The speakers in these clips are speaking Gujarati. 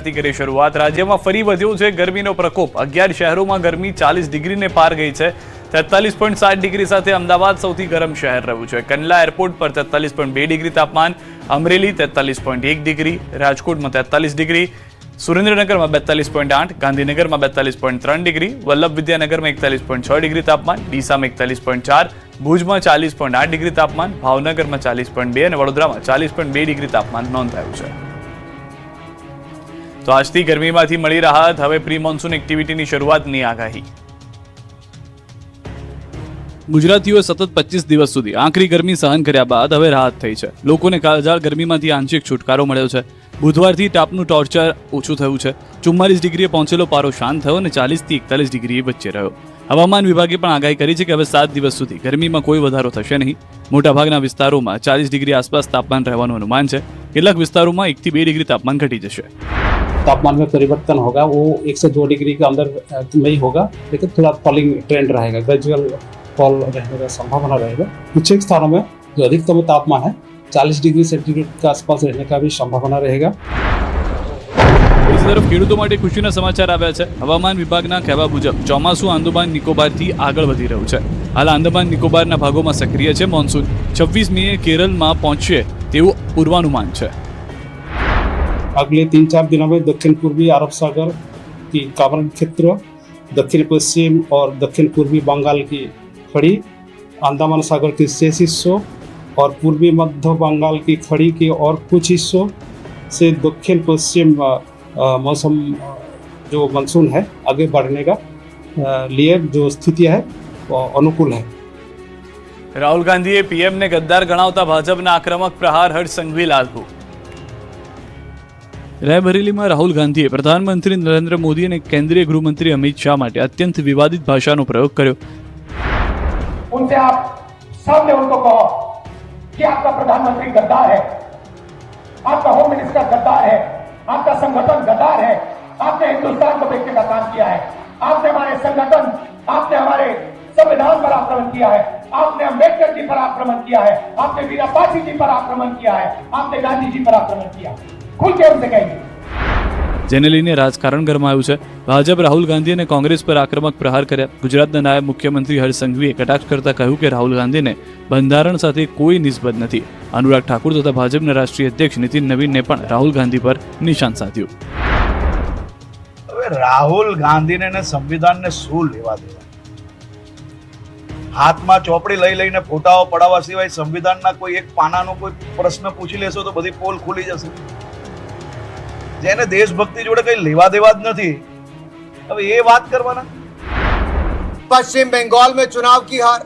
સમાચારથી કરીએ શરૂઆત। રાજ્યમાં ફરી વધ્યો છે ગરમીનો પ્રકોપ। 11 શહેરોમાં ગરમી 40 ડિગ્રીને પાર ગઈ છે। 43.7 ડિગ્રી સાથે અમદાવાદ સૌથી ગરમ શહેર રહ્યું છે। કંડલા એરપોર્ટ પર 43.2 ડિગ્રી તાપમાન, અમરેલી 43.1 ડિગ્રી, રાજકોટમાં 43 ડિગ્રી, સુરેન્દ્રનગરમાં 42.8, ગાંધીનગરમાં 42.3 ડિગ્રી, વલ્લભ વિદ્યાનગરમાં 41.6 ડિગ્રી તાપમાન, ડીસામાં 41.4, ભુજમાં 40.8 ડિગ્રી તાપમાન, ભાવનગરમાં 40.2 અને વડોદરામાં 40.2 ડિગ્રી તાપમાન નોંધાયું છે। તો આજથી ગરમીમાંથી મળી રાહત। હવે પ્રી મોન્સૂન એક્ટિવિટીની શરૂઆતની આગાહી। ગુજરાતીઓએ સતત 25 દિવસ સુધી આકરી ગરમી સહન કર્યા બાદ હવે રાહત થઈ છે। લોકોને કાળઝાળ ગરમીમાંથી આંશિક છુટકારો મળ્યો છે। બુધવારથી તાપનું ટોર્ચર ઓછું થયું છે। 44 ડિગ્રીએ પહોંચેલો પારો શાંત થયો અને 40 થી 41 ડિગ્રી વચ્ચે રહ્યો। હવામાન વિભાગે પણ આગાહી કરી છે કે હવે 7 દિવસ સુધી ગરમીમાં કોઈ વધારો થશે નહીં। મોટાભાગના વિસ્તારોમાં 40 ડિગ્રી આસપાસ તાપમાન રહેવાનું અનુમાન છે। કેટલાક વિસ્તારોમાં 1 થી 2 ડિગ્રી તાપમાન ઘટી જશે। तापमान में परिवर्तन होगा, वो 1 से 2 डिग्री के अंदर में ही होगा, लेकिन थोड़ा फॉलिंग ट्रेंड रहेगा, ग्रेजुअल फॉल रहने का संभावना रहेगा। कुछ एक स्थानों में जो अधिकतम तापमान है 40 डिग्री सेंटीग्रेड के आसपास रहने का भी संभावना रहेगा। બીજી તરફ ખેડૂતો માટે ખુશીના સમાચાર આવ્યા છે। હવામાન વિભાગના કહેવા મુજબ ચોમાસું આંદામાન નિકોબારથી આગળ વધી રહ્યું છે। હાલ આંદામાન નિકોબારના ભાગોમાં સક્રિય છે મોન્સૂન। 26 મીએ કેરળમાં પહોંચશે તેવું પૂર્વાનુમાન છે। अगले 3-4 दिनों में दक्षिण पूर्वी अरब सागर की कावरण क्षेत्र, दक्षिण पश्चिम और दक्षिण पूर्वी बंगाल की खड़ी, अंडमान सागर के शेष हिस्सों और पूर्वी मध्य बंगाल की खड़ी के और कुछ हिस्सों से दक्षिण पश्चिम मौसम जो मानसून है आगे बढ़ने का लिए जो स्थिति है वो अनुकूल है। રાહુલ ગાંધીએ પીએમને ગદ્દાર ગણાવતા ભાજપના આક્રમક પ્રહાર હર્ષ સંઘવી લાદવું। રાયબરેલીમાં રાહુલ ગાંધીએ પ્રધાનમંત્રી નરેન્દ્ર મોદી અને કેન્દ્રીય ગૃહમંત્રી અમિત શાહ માટે અત્યંત વિવાદિત ભાષાનો પ્રયોગ કર્યો। उनसे आप सामने उनको कहो कि आपका प्रधानमंत्री गद्दार है, आपका होम मिनिस्टर गद्दार है, आपका संगठन गद्दार है, आपने हिंदुस्तान को बेचने का काम किया है, आपने हमारे संगठन, आपने हमारे संविधान पर आक्रमण किया है, आपने अम्बेडकर जी पर आक्रमण किया है, आपने वीरा पासी जी पर आक्रमण किया है, आपने गांधी जी पर आक्रमण किया। खुल के उनसे कहेंगे। જેને લઈને રાજકારણ ગરમાયું છે। ભાજપ રાહુલ ગાંધી અને કોંગ્રેસ પર આક્રમક પ્રહાર કર્યા। ગુજરાતના નાયબ મુખ્યમંત્રી હર્ષ સંઘવીએ કટાક્ષ કરતા કહ્યું કે રાહુલ ગાંધીને બંધારણ સાથે કોઈ નિસ્બત નથી। અનુરાગ ઠાકુર તથા ભાજપના રાષ્ટ્રીય અધ્યક્ષ નીતિન નવીનને પણ રાહુલ ગાંધી પર નિશાન સાધ્યું। હવે રાહુલ ગાંધીને ને સંવિધાનને શું લેવા દેવા? હાથમાં ચોપડી લઈ લઈને ફોટાઓ પડાવવા સિવાય સંવિધાનના કોઈ એક પાનાનો કોઈ પ્રશ્ન પૂછી લેશો તો બધી પોલ ખુલી જશે। જેને દેશભક્તિ જોડે કઈ લેવા દેવા જ નથી, હવે એ વાત કરવાના। पश्चिम बंगाल में चुनाव की हार,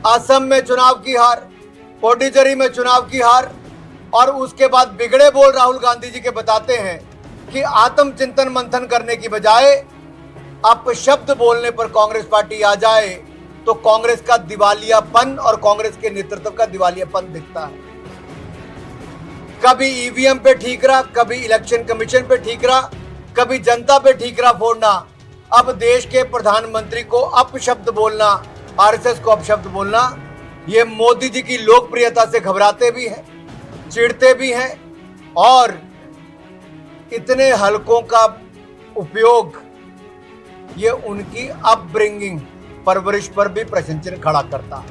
असम में चुनाव की हार, पुडुचेरी में चुनाव की हार और उसके बाद बिगड़े बोल राहुल गांधी जी के बताते हैं कि आत्मचिंतन मंथन करने की बजाय अपशब्द बोलने पर कांग्रेस पार्टी आ जाए तो कांग्रेस का दिवालियापन और कांग्रेस के नेतृत्व का दिवालियापन दिखता है। कभी ईवीएम पे ठीक रहा, कभी इलेक्शन कमीशन पे ठीक रहा, कभी जनता पे ठीक रहा फोड़ना। अब देश के प्रधानमंत्री को अपशब्द बोलना, आरएसएस को अपशब्द बोलना, ये मोदी जी की लोकप्रियता से घबराते भी हैं, चिढ़ते भी हैं और इतने हलकों का उपयोग ये उनकी अपब्रिंगिंग, परवरिश पर भी प्रश्न चिन्ह खड़ा करता है।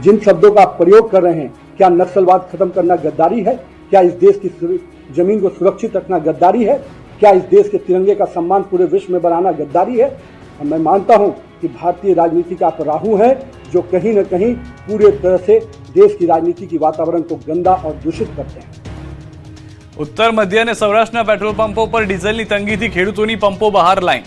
जिन शब्दों का आप प्रयोग कर रहे हैं, क्या नक्सलवाद खत्म करना गद्दारी है? क्या इस देश की जमीन को सुरक्षित रखना गद्दारी है? क्या इस देश के तिरंगे का सम्मान पूरे विश्व में बढ़ाना गद्दारी है? और मैं मानता हूं कि भारतीय राजनीति का आप राहु हैं जो कहीं न कहीं पूरे तरह से देश की राजनीति की वातावरण को गंदा और दूषित करते हैं। ઉત્તર મધ્ય અને સૌરાષ્ટ્રના પેટ્રોલ પંપો પર ડીઝલની તંગીથી ખેડૂતોની પંપો બહાર લાઈન।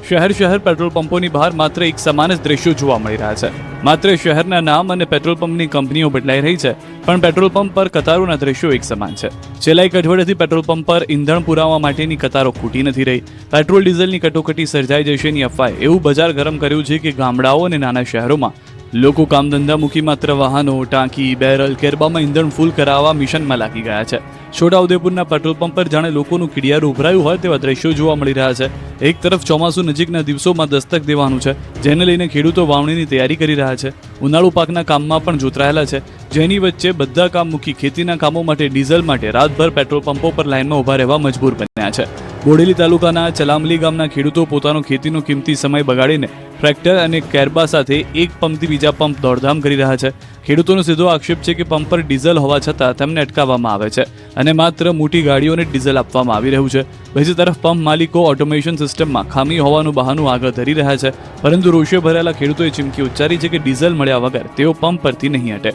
શહેર પેટ્રોલ પંપોની બહાર માત્ર એક સમાન જ દ્રશ્યો જોવા મળી રહ્યા છે। માત્ર શહેરના નામ અને પેટ્રોલ પંપની કંપનીઓ બદલાઈ રહી છે, પણ પેટ્રોલ પંપ પર કતારોના દ્રશ્યો એક સમાન છે। છેલ્લા એક અઠવાડિયાથી પેટ્રોલ પંપ પર ઈંધણ પુરાવા માટેની કતારો ખૂટી નથી રહી। પેટ્રોલ ડીઝલની કટોકટી સર્જાઈ જશેની અફવાએ એવું બજાર ગરમ કર્યું છે કે ગામડાઓ અને નાના શહેરોમાં લોકો કામધંધા મૂકી માત્ર વાહનો, ટાંકી, બેરલ, કેરબામાં ઈંધણ ફૂલ કરાવવા મિશનમાં લાગી ગયા છે। છોટાઉદેપુરના પેટ્રોલ પંપ પર જાણે લોકોનું કીડિયારું ઉભરાયું હોય તેવા દ્રશ્યો જોવા મળી રહ્યા છે. એક તરફ ચોમાસું નજીકના દિવસોમાં દસ્તક દેવાનું છે, જેને લઈને ખેડૂતો વાવણીની તૈયારી કરી રહ્યા છે. ઉનાળુ પાકના કામમાં પણ જોતરાયેલા છે, જેની વચ્ચે બધા કામ મૂકી ખેતીના કામો માટે ડીઝલ માટે રાતભર પેટ્રોલ પંપો પર લાઇનમાં ઊભા રહેવા મજબૂર બન્યા છે. બોડેલી તાલુકાના ચલામલી ગામના ખેડૂતો પોતાનો ખેતીનો કિંમતી સમય બગાડીને ટ્રેક્ટર અને કેરબા સાથે એક પંપથી બીજા પંપ દોડધામ કરી રહ્યા છે. ખેડૂતોનો સીધો આક્ષેપ છે કે પંપ પર ડીઝલ હોવા છતાં તેમને અટકાવવામાં આવે છે અને માત્ર મોટી ગાડીઓને ડીઝલ આપવામાં આવી રહ્યું છે. બીજી તરફ પંપ માલિકો ઓટોમેશન સિસ્ટમમાં ખામી હોવાનું બહાનું આગળ ધરી રહ્યા છે, પરંતુ રોષે ભરેલા ખેડૂતોએ ચીમકી ઉચ્ચારી છે કે ડીઝલ મળ્યા વગર તેઓ પંપ પરથી નહીં હટે.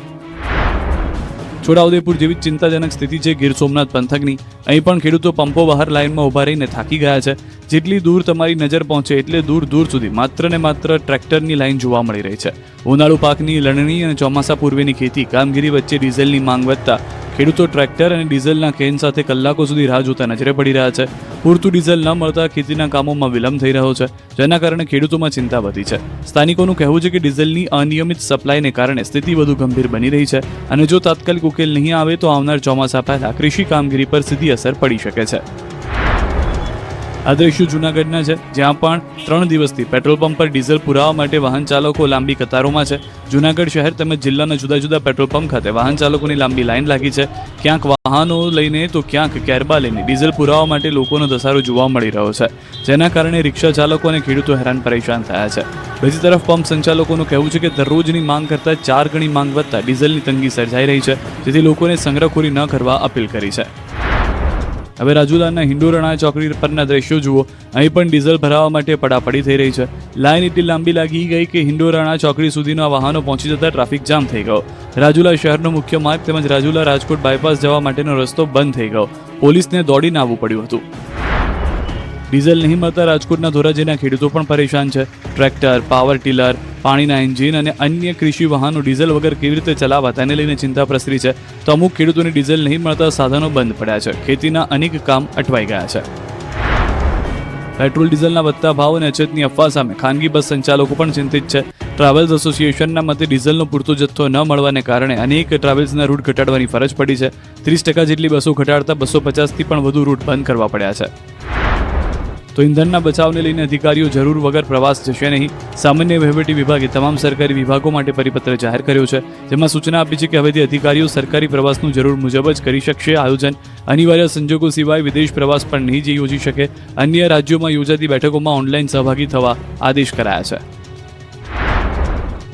છોટાઉદેપુર જેવી ચિંતાજનક સ્થિતિ છે ગીર સોમનાથ પંથકની. અહીં પણ ખેડૂતો પંપો બહાર લાઇનમાં ઊભા રહીને થાકી ગયા છે. જેટલી દૂર તમારી નજર પહોંચે એટલે દૂર દૂર સુધી માત્ર ને માત્ર ટ્રેક્ટરની લાઇન જોવા મળી રહી છે. ઉનાળુ પાકની લણણી અને ચોમાસા પૂર્વેની ખેતી કામગીરી વચ્ચે ડીઝલની માંગ વધતા ખેડૂતો ટ્રેક્ટર અને ડીઝલના કેન સાથે કલાકો સુધી રાહ જોતા નજરે પડી રહ્યા છે. પૂરતું ડીઝલ ન મળતા ખેતીના કામોમાં વિલંબ થઈ રહ્યો છે, જેના કારણે ખેડૂતોમાં ચિંતા વધી છે. સ્થાનિકોનું કહેવું છે કે ડીઝલની અનિયમિત સપ્લાયને કારણે સ્થિતિ વધુ ગંભીર બની રહી છે અને જો તાત્કાલિક ઉકેલ નહીં આવે તો આવનાર ચોમાસા પહેલા કૃષિ કામગીરી પર સીધી અસર પડી શકે છે. આ દ્રશ્યો જૂનાગઢના છે, જ્યાં પણ 3 દિવસથી પેટ્રોલ પંપ પર ડીઝલ પુરાવા માટે વાહન ચાલકો લાંબી કતારોમાં છે. જૂનાગઢ શહેર તેમજ જિલ્લાના જુદા જુદા પેટ્રોલ પંપ ખાતે વાહન ચાલકોની લાંબી લાઈન લાગી છે. ક્યાંક વાહનો લઈને તો ક્યાંક કેરબા લઈને ડીઝલ પુરાવા માટે લોકોનો ધસારો જોવા મળી રહ્યો છે, જેના કારણે રિક્ષા ચાલકો અને ખેડૂતો હેરાન પરેશાન થયા છે. બીજી તરફ પંપ સંચાલકોનું કહેવું છે કે દરરોજની માંગ કરતાં 4 ગણી માંગ વધતા ડીઝલની તંગી સર્જાઈ રહી છે, જેથી લોકોને સંગ્રહખોરી ન કરવા અપીલ કરી છે. હવે રાજુલાના હિંડોરણા ચોકડી પરના દ્રશ્યો જુઓ. અહીં પણ ડીઝલ ભરાવા માટે પડાપડી થઈ રહી છે. લાઈન એટલી લાંબી લાગી ગઈ કે હિંડોરણા ચોકડી સુધીના વાહનો પહોંચી જતા ટ્રાફિક જામ થઈ ગયો. રાજુલા શહેરનો મુખ્ય માર્ગ તેમજ રાજુલા રાજકોટ બાયપાસ જવા માટેનો રસ્તો બંધ થઈ ગયો. પોલીસને દોડીને આવવું પડ્યું હતું. ડીઝલ નહીં મળતા રાજકોટના ધોરાજીના ખેડૂતો પણ પરેશાન છે. ટ્રેક્ટર, પાવર ટીલર, પાણીના એન્જિન અને અન્ય કૃષિ વાહનો ડીઝલ વગર કેવી રીતે ચલાવવા તેને લઈને ચિંતા પ્રસરી છે. તો અમુક ખેડૂતોને ડીઝલ નહીં મળતા સાધનો બંધ પડ્યા છે. ખેતીના અનેક કામ અટવાઈ ગયા છે. પેટ્રોલ ડીઝલના વધતા ભાવ અને અછતની અફવા સામે ખાનગી બસ સંચાલકો પણ ચિંતિત છે. ટ્રાવેલ્સ એસોસિએશનના મતે ડીઝલનો પૂરતો જથ્થો ન મળવાને કારણે અનેક ટ્રાવેલ્સના રૂટ ઘટાડવાની ફરજ પડી છે. 30% જેટલી બસો ઘટાડતા 250થી પણ વધુ રૂટ બંધ કરવા પડ્યા છે. તો ઇંધણના બચાવને લઈને અધિકારીઓ જરૂર વગર પ્રવાસ જશે નહીં. સામાન્ય વહીવટી વિભાગે તમામ સરકારી વિભાગો માટે પરિપત્ર જાહેર કર્યો છે, જેમાં સૂચના આપી છે કે હવેથી અધિકારીઓ સરકારી પ્રવાસનું જરૂર મુજબ જ કરી શકશે આયોજન. અનિવાર્ય સંજોગો સિવાય વિદેશ પ્રવાસ પણ નહીં યોજી શકે. અન્ય રાજ્યોમાં યોજાતી બેઠકોમાં ઓનલાઈન સહભાગી થવા આદેશ કરાયા છે.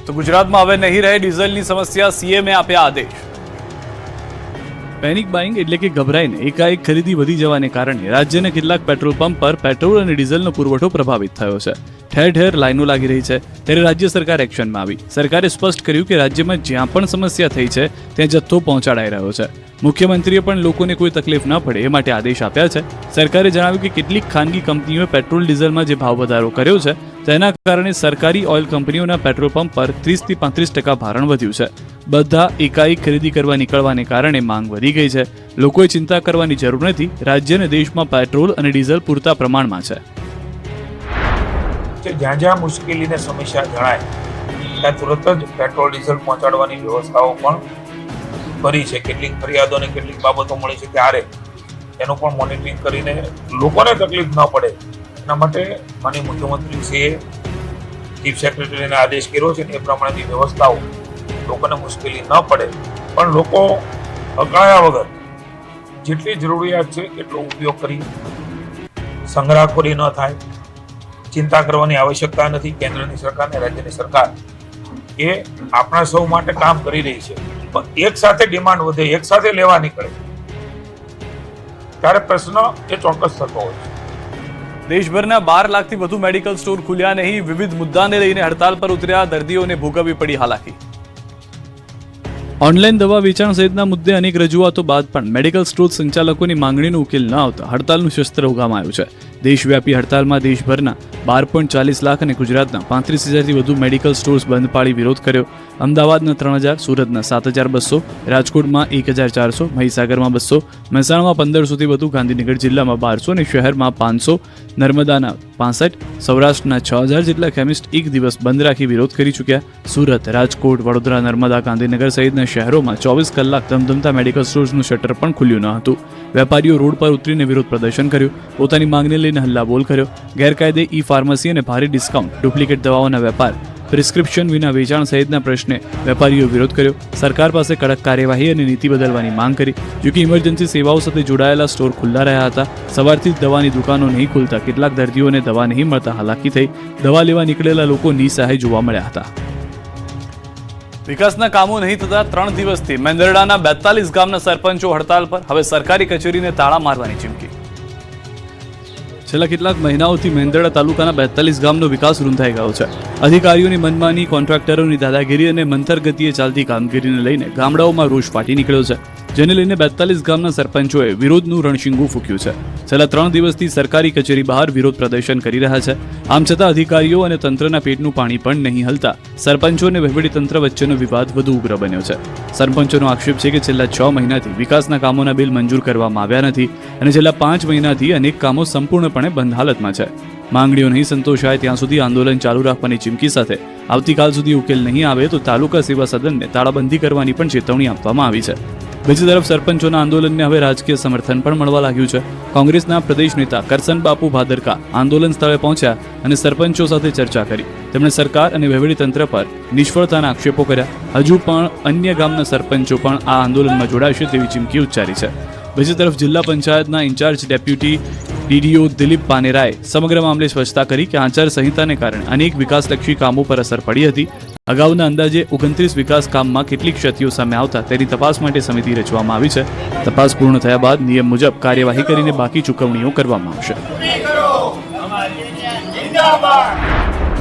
તો ગુજરાતમાં હવે નહીં રહે ડીઝલની સમસ્યા, સીએમએ આપ્યા આદેશ. પેનિક બાઇંગ એટલે કે ગભરાઈને એકાએક ખરીદી વધી જવાને કારણે રાજ્યના કેટલાક પેટ્રોલ પંપ પર પેટ્રોલ અને ડીઝલનો પુરવઠો પ્રભાવિત થયો છે. ઠેર ઠેર લાઈનો લાગી રહી છે, ત્યારે રાજ્ય સરકાર એક્શનમાં આવી. સરકારે સ્પષ્ટ કર્યું કે રાજ્યમાં જ્યાં પણ સમસ્યા થઈ છે ત્યાં જથ્થો પહોંચાડાઈ રહ્યો છે. મુખ્યમંત્રીએ પણ લોકોને કોઈ તકલીફ ન પડે એ માટે આદેશ આપ્યા છે. સરકારે જણાવ્યું કે કેટલીક ખાનગી કંપનીઓએ પેટ્રોલ ડીઝલમાં જે ભાવ વધારો કર્યો છે તેના કારણે સરકારી ઓઇલ કંપનીઓના પેટ્રોલ પંપ પર 30થી 35% ભારણ વધ્યું છે. બધા એકાએક ખરીદી કરવા નીકળવાને કારણે માંગ વધી ગઈ છે. લોકોએ ચિંતા કરવાની જરૂર નથી. રાજ્ય અને દેશમાં પેટ્રોલ અને ડીઝલ પૂરતા પ્રમાણમાં છે. જ્યાં જ્યાં મુશ્કેલીને સમસ્યા જણાય ત્યાં તુરંત જ પેટ્રોલ ડીઝલ પહોંચાડવાની વ્યવસ્થાઓ પણ કરી છે. કેટલીક ફરિયાદો અને કેટલીક બાબતો મળી છે ત્યારે એનું પણ મોનિટરિંગ કરીને લોકોને તકલીફ ન પડે એના માટે માનનીય મુખ્યમંત્રીશ્રીએ ચીફ સેક્રેટરીને આદેશ કર્યો છે. એ પ્રમાણેની વ્યવસ્થાઓ લોકોને મુશ્કેલી ન પડે પણ લોકો અકળાયા વગર જેટલી જરૂરિયાત છે એટલો ઉપયોગ કરી સંગ્રહખોરી ન થાય. ચિંતા કરવાની આવશ્યકતા નથી. કેન્દ્રની સરકાર અને રાજ્યની સરકાર એ આપણા સૌ માટે કામ કરી રહી છે. પણ એક સાથે ડિમાન્ડ વધે, એક સાથે લેવા નીકળે ત્યારે પ્રશ્ન એ ચોક્કસ થતો હોય છે. દેશભરના 12 લાખથી વધુ મેડિકલ સ્ટોર ખુલ્યા નહીં. વિવિધ મુદ્દાને લઈને હડતાલ પર ઉતર્યા દર્દીઓને ભોગવવી પડી હાલાકી. ઓનલાઈન દવા વેચાણ સહિતના મુદ્દે અનેક રજૂઆતો બાદ પણ મેડિકલ સ્ટોર સંચાલકોની માંગણીનો ઉકેલ ન આવતા હડતાલનું શસ્ત્ર ઉગામાયું છે. દેશવ્યાપી હડતાલમાં દેશભરના 12.40 લાખ અને ગુજરાતના 35,000થી વધુ મેડિકલ સ્ટોર્સ બંધ પાડી વિરોધ કર્યો. અમદાવાદના 3,000, સુરતના 7,200, રાજકોટમાં 1,400, મહીસાગરમાં 200, મહેસાણામાં 1,500થી વધુ, ગાંધીનગર જિલ્લામાં 1200 અને શહેરમાં 500, નર્મદાના 65, સૌરાષ્ટ્રના 6,000 જેટલા કેમિસ્ટ એક દિવસ બંધ રાખી વિરોધ કરી ચૂક્યા. સુરત, રાજકોટ, વડોદરા, નર્મદા, ગાંધીનગર સહિતના શહેરોમાં 24 કલાક ધમધમતા મેડિકલ સ્ટોર્સનું શટર પણ ખુલ્યું ન હતું. વેપારીઓ રોડ પર ઉતરીને વિરોધ પ્રદર્શન કર્યું, પોતાની માંગને લઈને હલ્લાબોલ કર્યો. ગેરકાયદે ઈ ફાર્મસી અને ભારે ડિસ્કાઉન્ટ, ડુપ્લિકેટ દવાઓના વેપાર, પ્રિસ્ક્રિપ્શન વિના વેચાણ સહિતના પ્રશ્ને વેપારીઓ વિરોધ કર્યો. સરકાર પાસે કડક કાર્યવાહી અને નીતિ બદલવાની માંગ કરી. જોકે ઇમરજન્સી સેવાઓ સાથે જોડાયેલા સ્ટોર ખુલ્લા રહ્યા હતા. સવારથી જ દવાની દુકાનો નહીં ખુલતા કેટલાક દર્દીઓને દવા નહીં મળતા હાલાકી થઈ. દવા લેવા નીકળેલા લોકો નિસહાય જોવા મળ્યા હતા. વિકાસના કામો નહીં થતા 3 દિવસથી મેંદરડાના 42 ગામના સરપંચો હડતાલ પર. હવે સરકારી કચેરીને તાળા મારવાની ચીમકી. છેલ્લા કેટલાક મહિનાઓથી મેંદરડા તાલુકાના 42 ગામનો વિકાસ રૂંધાઈ ગયો છે. અધિકારીઓની મનમાની, કોન્ટ્રાક્ટરોની દાદાગીરી અને મંથર ગતિએ ચાલતી કામગીરીને લઈને ગામડાઓમાં રોષ ફાટી નીકળ્યો છે, જેને લઈને 42 ગામના સરપંચોએ વિરોધનું રણશીંગું ફૂંક્યું છે. છેલ્લા 3 દિવસથી સરકારી કચેરી બહાર વિરોધ પ્રદર્શન કરી રહ્યા છે. આમ છતાં અધિકારીઓ અને તંત્રના પેટનું પાણી પણ નહીં હલતા સરપંચો અને વહીવટીતંત્ર વચ્ચેનો વિવાદ વધુ ઉગ્ર બન્યો છે. સરપંચોનો આક્ષેપ છે કે છેલ્લા 6 મહિનાથી વિકાસના કામોના બિલ મંજૂર કરવામાં આવ્યા નથી અને છેલ્લા 5 મહિનાથી અનેક કામો સંપૂર્ણપણે બંધ હાલતમાં છે. માંગણીઓ નહીં સંતોષાય ત્યાં સુધી આંદોલન ચાલુ રાખવાની ચીમકી સાથે આવતીકાલ સુધી ઉકેલ નહીં આવે તો તાલુકા સેવા સદનને તાળાબંધી કરવાની પણ ચેતવણી આપવામાં આવી છે. બીજી તરફ સરપંચોના આંદોલનને હવે રાજકીય સમર્થન પણ મળવા લાગ્યું છે. કોંગ્રેસના પ્રદેશ નેતા કરસન બાપુ ભાદરકા આંદોલન સ્થળે પહોંચ્યા અને સરપંચો સાથે ચર્ચા કરી. તેમણે સરકાર અને વહીવટીતંત્ર પર નિષ્ફળતાના આક્ષેપો કર્યા. હજુ પણ અન્ય ગામના સરપંચો પણ આ આંદોલનમાં જોડાશે તેવી ચીમકી ઉચ્ચારી છે. બીજી તરફ જિલ્લા પંચાયતના ઇન્ચાર્જ ડેપ્યુટી ડીડીઓ દિલીપ પાનેરાએ સમગ્ર મામલે સ્પષ્ટતા કરી કે આચારસંહિતાને કારણે અનેક વિકાસલક્ષી કામો પર અસર પડી હતી. અગાઉના અંદાજે 29 વિકાસ કામમાં કેટલીક ક્ષતિઓ સામે આવતા તેની તપાસ માટે સમિતિ રચવામાં આવી છે. તપાસ પૂર્ણ થયા બાદ નિયમ મુજબ કાર્યવાહી કરીને બાકી ચૂકવણીઓ કરવામાં આવશે.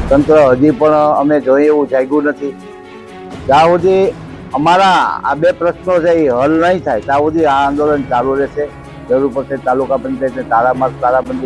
તંત્ર હજી પણ અમે જોઈએ એવું જાગ્યું નથી. જ્યાં સુધી અમારા આ 2 પ્રશ્નો છે એ હલ નહીં થાય ત્યાં સુધી આ આંદોલન ચાલુ રહેશે. જરૂર પડશે તાલુકા પંચાયતને તાળાબંધી